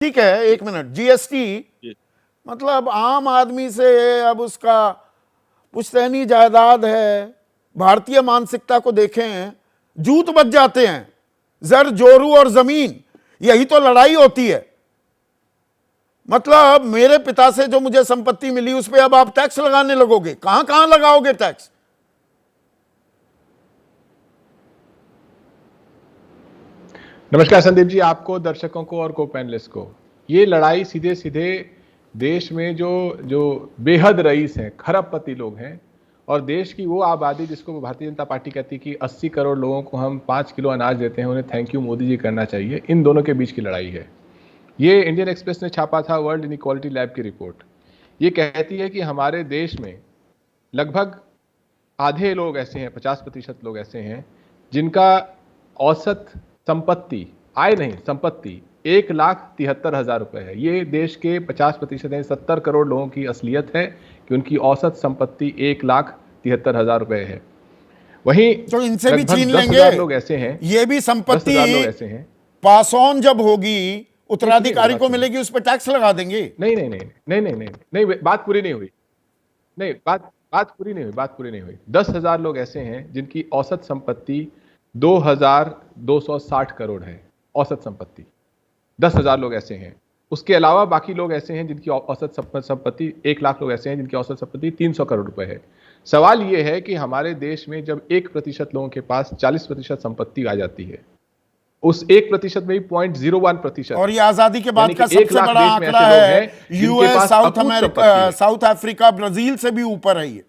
ठीक है, एक मिनट। जीएसटी मतलब आम आदमी से अब उसका पुश्तैनी जायदाद है। भारतीय मानसिकता को देखें, जूत बच जाते हैं, जर जोरू और जमीन, यही तो लड़ाई होती है। मतलब मेरे पिता से जो मुझे संपत्ति मिली उस पर अब आप टैक्स लगाने लगोगे, कहां कहां लगाओगे टैक्स? नमस्कार संदीप जी, आपको, दर्शकों को और को पैनलिस्ट को। ये लड़ाई सीधे सीधे देश में जो बेहद रईस हैं, खरबपति लोग हैं, और देश की वो आबादी जिसको भारतीय जनता पार्टी कहती है कि 80 करोड़ लोगों को हम 5 किलो अनाज देते हैं, उन्हें थैंक यू मोदी जी करना चाहिए, इन दोनों के बीच की लड़ाई है। ये इंडियन एक्सप्रेस ने छापा था वर्ल्ड इनइक्वालिटी लैब की रिपोर्ट। ये कहती है कि हमारे देश में लगभग आधे लोग ऐसे हैं, 50% लोग ऐसे हैं जिनका औसत संपत्ति, आय नहीं संपत्ति, 1,73,000 रुपए है। ये देश के 50% है, 70 करोड़ लोगों की असलियत है कि उनकी औसत संपत्ति 1,73,000 रुपए है। वहीं तो इनसे भी छीन 10,000 लोग लेंगे, ऐसे हैं, ये भी संपत्ति 10,000 लोग ऐसे हैं। पास ऑन जब होगी, उत्तराधिकारी को मिलेगी, उस पर टैक्स लगा देंगे। नहीं नहीं नहीं नहीं नहीं नहीं नहीं, बात पूरी नहीं हुई। नहीं, बात पूरी नहीं हुई। 10,000 लोग ऐसे हैं जिनकी औसत संपत्ति 2,260 करोड़ है, औसत संपत्ति। 10,000 लोग ऐसे हैं। उसके अलावा बाकी लोग ऐसे हैं जिनकी औसत संपत्ति 1 लाख लोग ऐसे हैं जिनकी औसत संपत्ति 300 करोड़ रुपए है। सवाल यह है कि हमारे देश में जब 1% लोगों के पास 40% संपत्ति आ जाती है, उस 1% में भी 0.01%, और ये आजादी के बाद का सबसे बड़ा आंकड़ा है। US, south America, south Africa, Brazil से भी ऊपर है ये।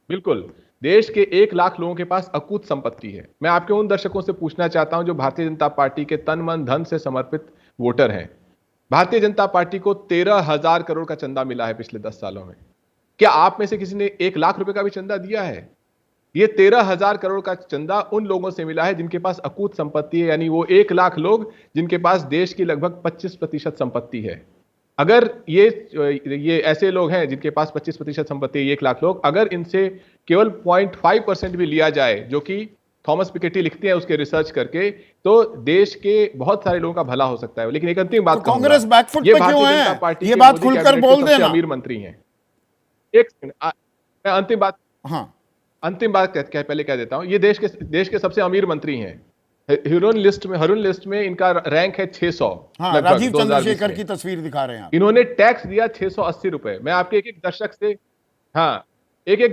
बिल्कुल, देश के 1 लाख लोगों के पास अकूत संपत्ति है। मैं आपके उन दर्शकों से पूछना चाहता हूं जो भारतीय जनता पार्टी के तन मन धन से समर्पित वोटर हैं। भारतीय जनता पार्टी को 13,000 करोड़ का चंदा मिला है पिछले 10 सालों में। क्या आप में से किसी ने 1 लाख रुपए का भी चंदा दिया है? ये 13,000 करोड़ का चंदा उन लोगों से मिला है जिनके पास अकूत संपत्ति है, यानी वो 1 लाख लोग जिनके पास देश की लगभग 25% संपत्ति है। अगर ये ऐसे लोग हैं जिनके पास 25% संपत्ति है, 1 लाख लोग, अगर इनसे केवल 0.5% भी लिया जाए, जो कि थॉमस पिकेटी लिखते हैं उसके रिसर्च करके, तो देश के बहुत सारे लोगों का भला हो सकता है। लेकिन एक अंतिम बात, तो कांग्रेस बैकफुट पे क्यों है? ये बात खुलकर बोल देना। अमीर मंत्री हैं। एक मैं अंतिम बात पहले कह देता हूं, ये देश के सबसे अमीर मंत्री हैं। हरून लिस्ट में इनका रैंक है 600। हाँ, राजीव चंद्रशेखर की तस्वीर दिखा रहे हैं। इन्होंने टैक्स दिया 680 रुपए। मैं आपके एक एक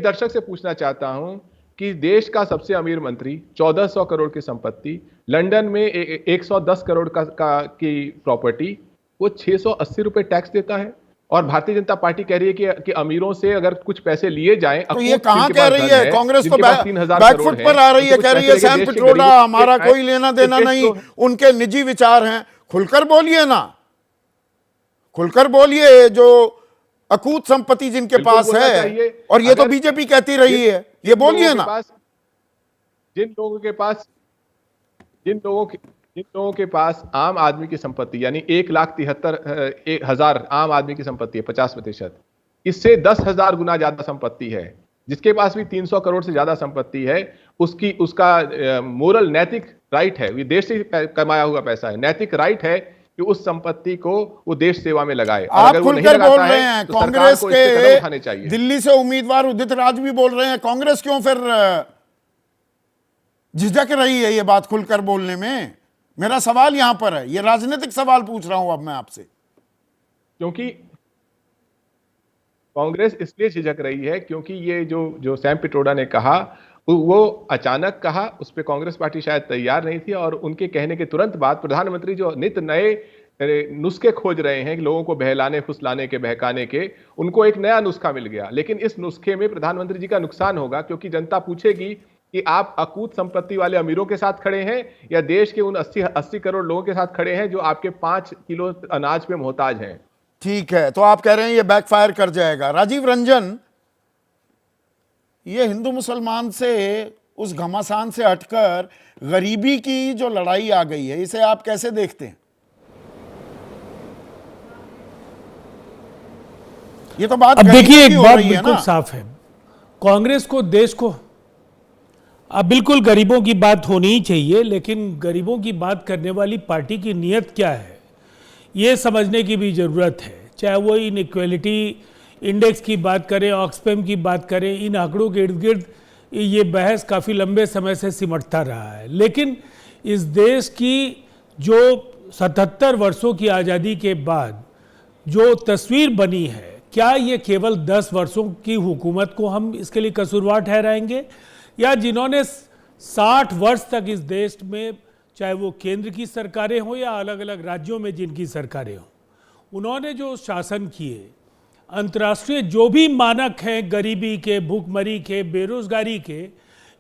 दर्शक से पूछना चाहता हूं कि देश का सबसे अमीर मंत्री, 1400 करोड़ की संपत्ति, लंदन में 110 करोड़ की प्रॉपर्टी, वो 680 रुपए टैक्स देता है। और भारतीय जनता पार्टी कह रही है कि अमीरों से अगर कुछ पैसे लिए जाएं, तो ये कहां कह रही है? कांग्रेस तो बैकफुट पर आ रही है, कह रही है सैम पिट्रोडा हमारा कोई लेना देना नहीं, उनके निजी विचार हैं। खुलकर बोलिए ना, खुलकर बोलिए। जो अकूत संपत्ति जिनके पास है, और ये तो बीजेपी कहती रही है, ये बोलिए ना। जिन लोगों के पास आम आदमी की संपत्ति, यानी 1,73,000 आम आदमी की संपत्ति है, 50%, इससे 10,000 गुना ज्यादा संपत्ति है, जिसके पास भी 300 करोड़ से ज्यादा संपत्ति है, उसका मोरल, नैतिक राइट है, ये देश से कमाया हुआ पैसा है, नैतिक राइट है कि उस संपत्ति को वो देश सेवा में लगाए। आप खुलकर बोल रहे हैं, कांग्रेस के दिल्ली से उम्मीदवार उदित राज भी बोल रहे हैं, कांग्रेस क्यों फिर झिझक रही है ये बात खुलकर बोलने में? मेरा सवाल यहां पर है, ये राजनीतिक सवाल पूछ रहा हूं अब मैं आपसे। क्योंकि कांग्रेस इसलिए झिझक रही है क्योंकि ये जो सैम पिट्रोडा ने कहा, वो अचानक कहा, उस पर कांग्रेस पार्टी शायद तैयार नहीं थी, और उनके कहने के तुरंत बाद प्रधानमंत्री जो नित नए नुस्खे खोज रहे हैं लोगों को बहलाने, फुसलाने के, बहकाने के, उनको एक नया नुस्खा मिल गया। लेकिन इस नुस्खे में प्रधानमंत्री जी का नुकसान होगा, क्योंकि जनता पूछेगी कि आप अकूत संपत्ति वाले अमीरों के साथ खड़े हैं या देश के उन 80 करोड़ लोगों के साथ खड़े हैं जो आपके 5 किलो अनाज पे मोहताज हैं। ठीक है, तो आप कह रहे हैं ये बैकफायर कर जाएगा। राजीव रंजन, ये हिंदू मुसलमान से, उस घमासान से हटकर गरीबी की जो लड़ाई आ गई है, इसे आप कैसे देखते हैं? ये तो बात, अब देखिए, एक बात बिल्कुल साफ है, कांग्रेस को, देश को, अब बिल्कुल गरीबों की बात होनी ही चाहिए, लेकिन गरीबों की बात करने वाली पार्टी की नीयत क्या है ये समझने की भी ज़रूरत है। चाहे वो इनइक्वालिटी इंडेक्स की बात करें, ऑक्सफैम की बात करें, इन आंकड़ों के इर्द गिर्द ये बहस काफ़ी लंबे समय से सिमटता रहा है। लेकिन इस देश की जो 77 वर्षों की आज़ादी के बाद जो तस्वीर बनी है, क्या ये केवल 10 वर्षों की हुकूमत को हम इसके लिए कसूरवार ठहराएंगे, या जिन्होंने 60 वर्ष तक इस देश में, चाहे वो केंद्र की सरकारें हों या अलग अलग राज्यों में जिनकी सरकारें हों, उन्होंने जो शासन किए, अंतर्राष्ट्रीय जो भी मानक हैं गरीबी के, भूखमरी के, बेरोजगारी के,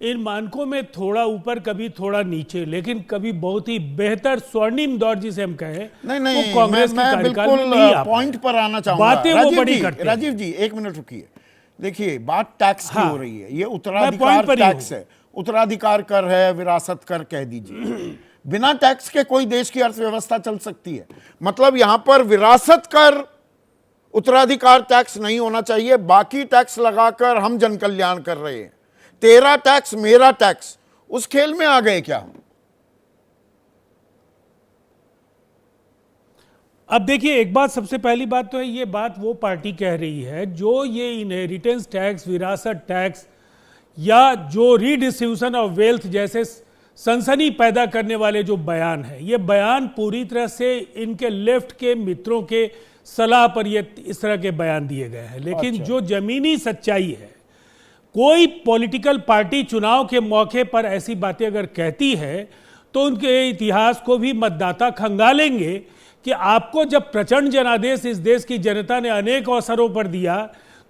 इन मानकों में थोड़ा ऊपर कभी थोड़ा नीचे, लेकिन कभी बहुत ही बेहतर स्वर्णिम दौर जिसे हम कहें, नहीं, वो कांग्रेस मैं बिल्कुल पॉइंट पर आना चाहूंगा। बातें वो बड़ी करते हैं। राजीव जी एक मिनट रुकिए। देखिए बात टैक्स की हो रही है, ये उत्तराधिकार टैक्स है, उत्तराधिकार कर है, विरासत कर कह दीजिए। बिना टैक्स के कोई देश की अर्थव्यवस्था चल सकती है? मतलब यहां पर विरासत कर, उत्तराधिकार टैक्स नहीं होना चाहिए, बाकी टैक्स लगाकर हम जन कल्याण कर रहे हैं। तेरा टैक्स मेरा टैक्स, उस खेल में आ गए क्या? अब देखिए, एक बात, सबसे पहली बात तो है, ये बात वो पार्टी कह रही है जो ये इनहेरिटेंस टैक्स, विरासत टैक्स या जो रीडिस्ट्रीब्यूशन ऑफ वेल्थ जैसे सनसनी पैदा करने वाले जो बयान है, ये बयान पूरी तरह से इनके लेफ्ट के मित्रों के सलाह पर ये इस तरह के बयान दिए गए हैं। लेकिन जो जमीनी सच्चाई है, कोई पॉलिटिकल पार्टी चुनाव के मौके पर ऐसी बातें अगर कहती है तो उनके इतिहास को भी मतदाता खंगालेंगे कि आपको जब प्रचंड जनादेश इस देश की जनता ने अनेक अवसरों पर दिया,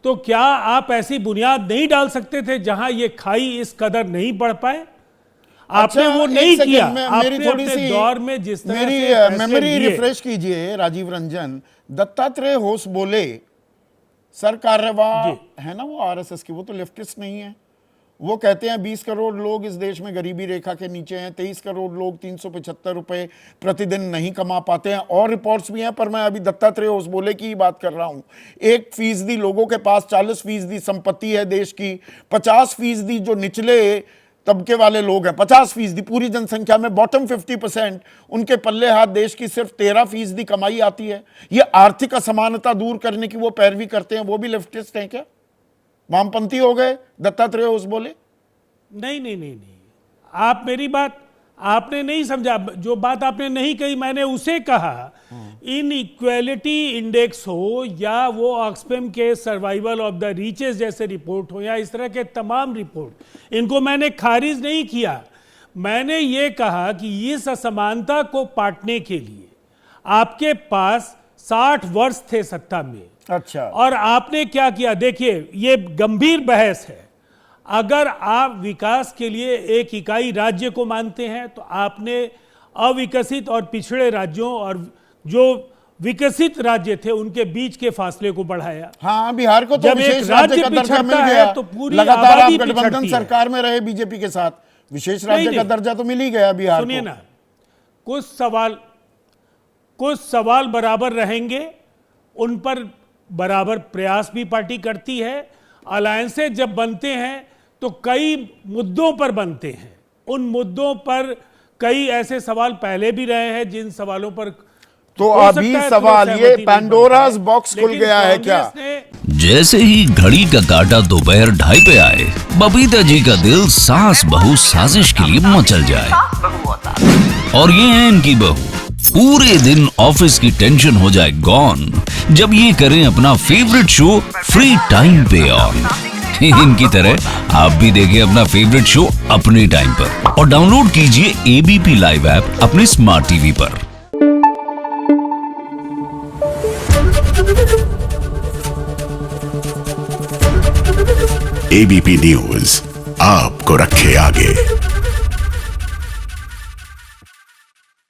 तो क्या आप ऐसी बुनियाद नहीं डाल सकते थे जहां ये खाई इस कदर नहीं बढ़ पाए? आपने वो नहीं किया। मेरी थोड़ी सी दौर में जिस तरह मेरी मेमोरी रिफ्रेश कीजिए राजीव रंजन। दत्तात्रेय होस बोले सर कार्यवाह है ना वो आरएसएस की, वो तो लेफ्टिस्ट नहीं है। वो कहते हैं 20 करोड़ लोग इस देश में गरीबी रेखा के नीचे हैं, 23 करोड़ लोग 375 रुपए प्रतिदिन नहीं कमा पाते हैं, और रिपोर्ट्स भी हैं, पर मैं अभी दत्तात्रेय होस बोले की ही बात कर रहा हूं। 1% लोगों के पास 40% संपत्ति है देश की, 50% जो निचले तबके वाले लोग हैं, 50% पूरी जनसंख्या में बॉटम 50%, उनके पल्ले हाथ देश की सिर्फ 13% कमाई आती है। ये आर्थिक असमानता दूर करने की वो पैरवी करते हैं, वो भी लेफ्टिस्ट हैं क्या? वामपंथी हो गए दत्तात्रेय होस बोले? नहीं, आप मेरी बात आपने नहीं समझा। जो बात आपने नहीं कही मैंने उसे कहा। इन इक्वालिटी इंडेक्स हो या वो ऑक्सफैम के सर्वाइवल ऑफ द रीचेस जैसे रिपोर्ट हो या इस तरह के तमाम रिपोर्ट, इनको मैंने खारिज नहीं किया। मैंने ये कहा कि इस असमानता को पाटने के लिए आपके पास 60 वर्ष थे सत्ता में। अच्छा, और आपने क्या किया? देखिए, ये गंभीर बहस है। अगर आप विकास के लिए एक इकाई राज्य को मानते हैं तो आपने अविकसित और पिछड़े राज्यों और जो विकसित राज्य थे उनके बीच के फासले को बढ़ाया। हाँ, बिहार को तो जब एक राज्य पिछड़ता है तो पूरी लगातार आप गठबंधन सरकार में रहे बीजेपी के साथ, विशेष राज्य का दर्जा तो मिल ही गया बिहार को। सुनिए ना, कुछ सवाल बराबर रहेंगे, उन पर बराबर प्रयास भी पार्टी करती है। अलायंसेज जब बनते हैं तो कई मुद्दों पर बनते हैं। उन मुद्दों पर कई ऐसे सवाल पहले भी रहे हैं जिन सवालों पर तो अभी सवाल ये पैंडोरास बॉक्स खुल गया है क्या? जैसे ही घड़ी का काटा दोपहर 2:30 पे आए, बबीता जी का दिल सास बहू साजिश के लिए मचल जाए। और ये है इनकी बहू, पूरे दिन ऑफिस की टेंशन हो जाए गॉन जब ये करें अपना फेवरेट शो फ्री टाइम पे ऑन। इनकी तरह आप भी देखिए अपना फेवरेट शो अपने टाइम पर और डाउनलोड कीजिए एबीपी लाइव ऐप अपने स्मार्ट टीवी पर। एबीपी न्यूज आपको रखे आगे।